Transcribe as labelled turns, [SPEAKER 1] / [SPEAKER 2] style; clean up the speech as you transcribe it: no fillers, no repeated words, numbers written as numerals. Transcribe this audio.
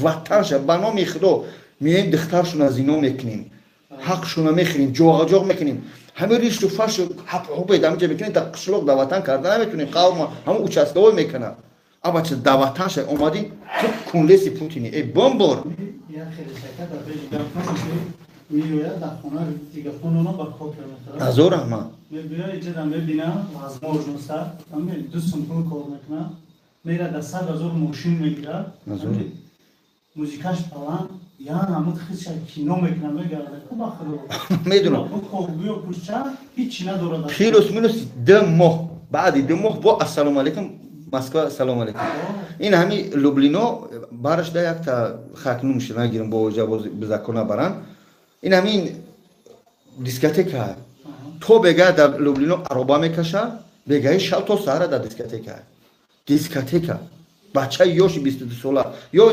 [SPEAKER 1] وطنش به نام خدا میایم دخترشون از اینا میکنیم، حقشون میخریم، جوغ میکنیم، همه ریش و فرش حب دامجه میکنیم، در قشلوق در وطن کردن نمیتونیم، قوم همون اوچسته میکنه. اما چه در وطنش اومدی تو کنلیسی پوتینی ای بمبار
[SPEAKER 2] یا خیلی شکر در پیش گفتم میروید در خونه دیگه خونه با کوپر مثلا
[SPEAKER 1] نزور اما
[SPEAKER 2] میبینه اینجا دم ببینم از موج نسته همه دو سمپل کار میکنه میره در 100,000 ماشین میگیره موزیکاش پلان یا همون خیلی کینو میکنه میگرده بخدا
[SPEAKER 1] میدونم
[SPEAKER 2] بیا پوچه هیچی نداره
[SPEAKER 1] پیروس مینوس 2 ماه بعد 2 ماه با السلام علیکم مسکو سلام علیکم این همین لوبلینو بارش ده یک تا خاکنو میشه نگیرم با وجه بزاکونا برن این همین دیسکاتیکا تو بگه در لوبلینو عربا میکشه بگه شب تا سهر در دیسکاتیکا بچه یوشی 22 ساله یا